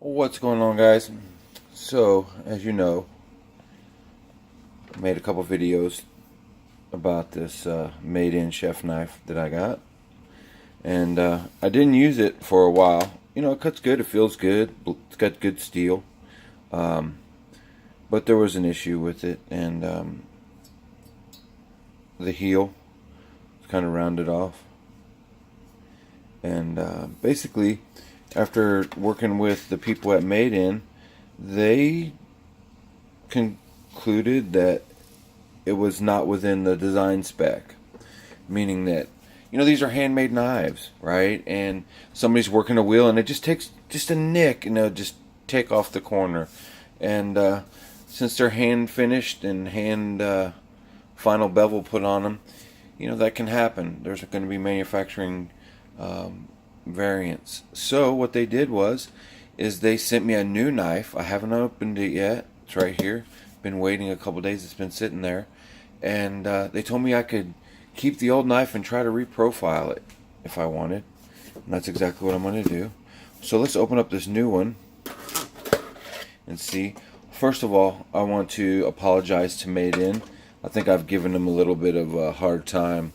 What's going on, guys? So, as you know, I made a couple videos about this made-in chef knife that I got, and I didn't use it for a while. You know, it cuts good, it feels good, it's got good steel, but there was an issue with it, and the heel was kind of rounded off, and basically, after working with the people at Made In, they concluded that it was not within the design spec, meaning that, you know, these are handmade knives, right? And somebody's working a wheel and it just takes just a nick and they'll just take off the corner. And since they're hand finished and hand final bevel put on them, you know, that can happen. There's going to be manufacturing variants. So what they did is they sent me a new knife. I haven't opened it yet. It's right here. Been waiting a couple days. It's been sitting there, and they told me I could keep the old knife and try to reprofile it if I wanted. And that's exactly what I'm going to do. So let's open up this new one and see. First of all, I want to apologize to Made In. I think I've given them a little bit of a hard time.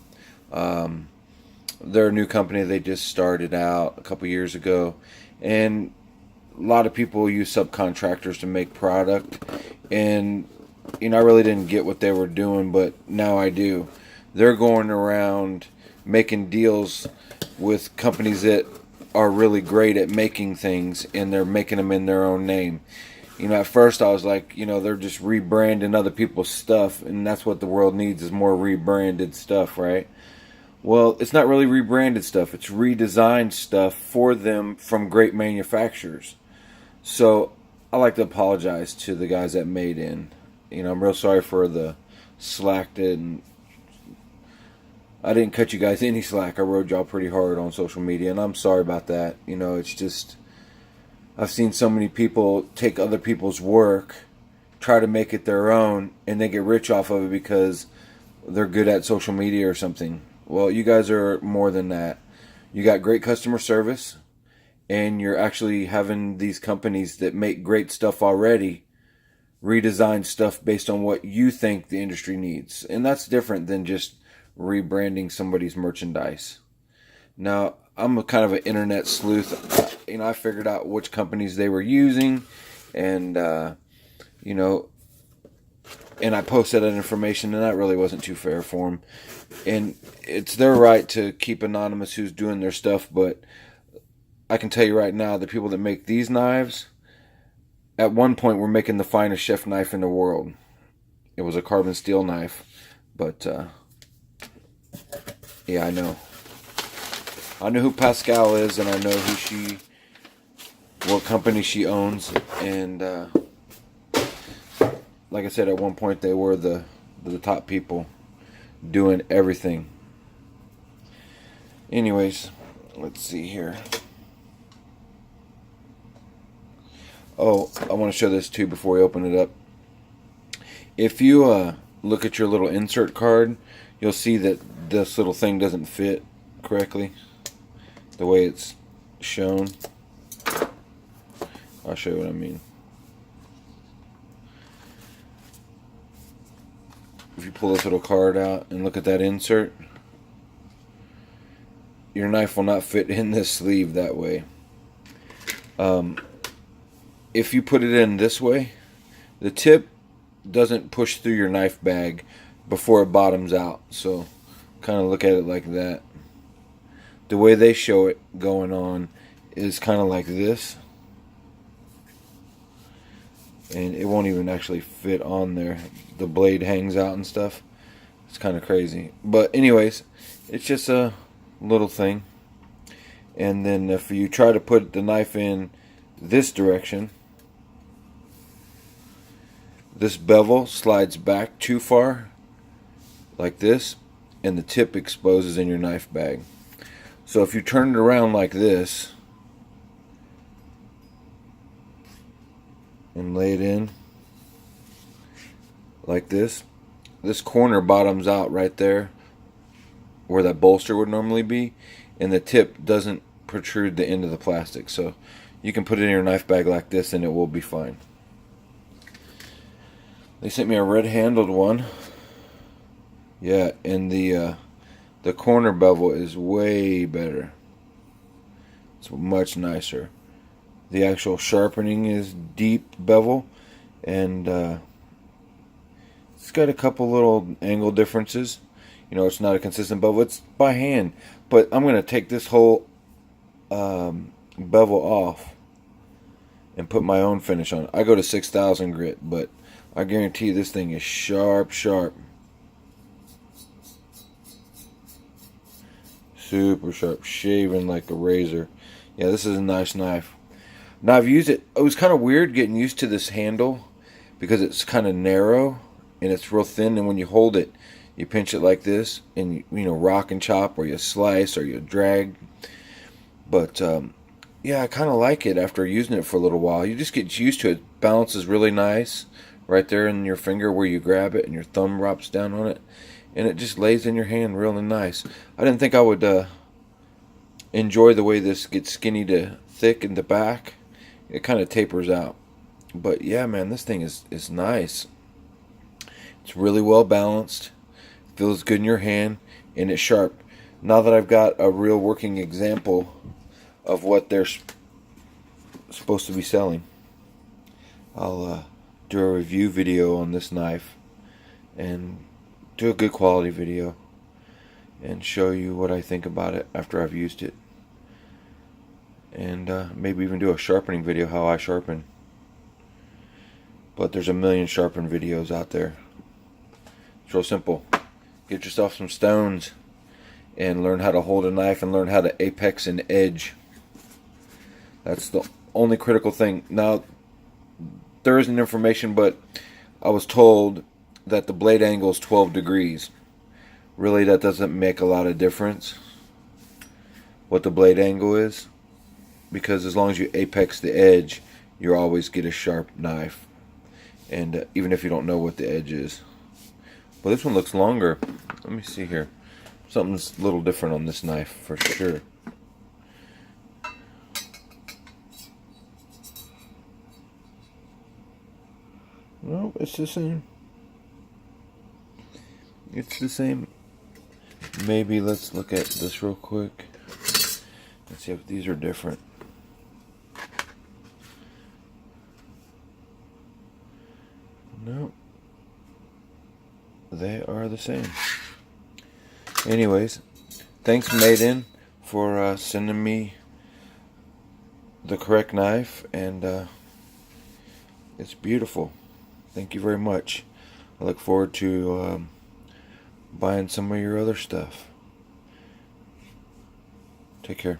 They're a new company. They just started out a couple years ago, and a lot of people use subcontractors to make product, and you know, I really didn't get what they were doing, but now I do. They're going around making deals with companies that are really great at making things, and they're making them in their own name. You know, at first I was like, you know, they're just rebranding other people's stuff, and that's what the world needs, is more rebranded stuff, right? Well, it's not really rebranded stuff. It's redesigned stuff for them from great manufacturers. So I like to apologize to the guys that Made In. You know, I'm real sorry for the slack, and I didn't cut you guys any slack. I rode y'all pretty hard on social media, and I'm sorry about that. You know, it's just, I've seen so many people take other people's work, try to make it their own, and they get rich off of it because they're good at social media or something. Well, you guys are more than that. You got great customer service, and you're actually having these companies that make great stuff already redesign stuff based on what you think the industry needs. And that's different than just rebranding somebody's merchandise. Now, I'm a kind of an internet sleuth. You know, I figured out which companies they were using, and you know, and I posted that information, and that really wasn't too fair for them. And it's their right to keep anonymous who's doing their stuff, but I can tell you right now, the people that make these knives, at one point were making the finest chef knife in the world. It was a carbon steel knife, but yeah, I know. I know who Pascal is, and I know what company she owns, and like I said, at one point they were the top people doing everything. Anyways, let's see here. Oh, I want to show this too before we open it up. If you look at your little insert card, you'll see that this little thing doesn't fit correctly the way it's shown. I'll show you what I mean. If you pull this little card out and look at that insert, your knife will not fit in this sleeve that way. If you put it in this way, the tip doesn't push through your knife bag before it bottoms out. So kind of look at it like that. The way they show it going on is kind of like this. And it won't even actually fit on there. The blade hangs out and stuff. It's kind of crazy. But anyways, it's just a little thing. And then if you try to put the knife in this direction, this bevel slides back too far, like this, and the tip exposes in your knife bag. So if you turn it around like this, and lay it in like this corner bottoms out right there where that bolster would normally be, and the tip doesn't protrude the end of the plastic. So you can put it in your knife bag like this and it will be fine. They sent me a red handled one. Yeah, and the corner bevel is way better. It's much nicer. The actual sharpening is deep bevel, and it's got a couple little angle differences. You know, it's not a consistent bevel. It's by hand, but I'm gonna take this whole bevel off and put my own finish on it. I go to 6,000 grit, but I guarantee this thing is sharp, sharp. Super sharp, shaving like a razor. Yeah, this is a nice knife. Now I've used it. It was kind of weird getting used to this handle because it's kind of narrow and it's real thin. And when you hold it, you pinch it like this, and you know, rock and chop, or you slice, or you drag. But yeah, I kind of like it after using it for a little while. You just get used to it. Balance is really nice right there in your finger where you grab it, and your thumb drops down on it, and it just lays in your hand really nice. I didn't think I would enjoy the way this gets skinny to thick in the back. It kind of tapers out. But yeah, man, this thing is nice. It's really well balanced. Feels good in your hand, and it's sharp. Now that I've got a real working example of what they're supposed to be selling, I'll do a review video on this knife and do a good quality video and show you what I think about it after I've used it, and maybe even do a sharpening video, how I sharpen. But there's a million sharpen videos out there. It's real simple. Get yourself some stones and learn how to hold a knife and learn how to apex and edge. That's the only critical thing. Now, there isn't information, but I was told that the blade angle is 12 degrees. Really, that doesn't make a lot of difference what the blade angle is, because as long as you apex the edge, you always get a sharp knife, and even if you don't know what the edge is. Well, this one looks longer. Let me see here. Something's a little different on this knife for sure. No, it's the same. It's the same. Maybe let's look at this real quick. Let's see if these are different. No. They are the same. Anyways, thanks Maiden for sending me the correct knife, and it's beautiful. Thank you very much. I look forward to buying some of your other stuff. Take care.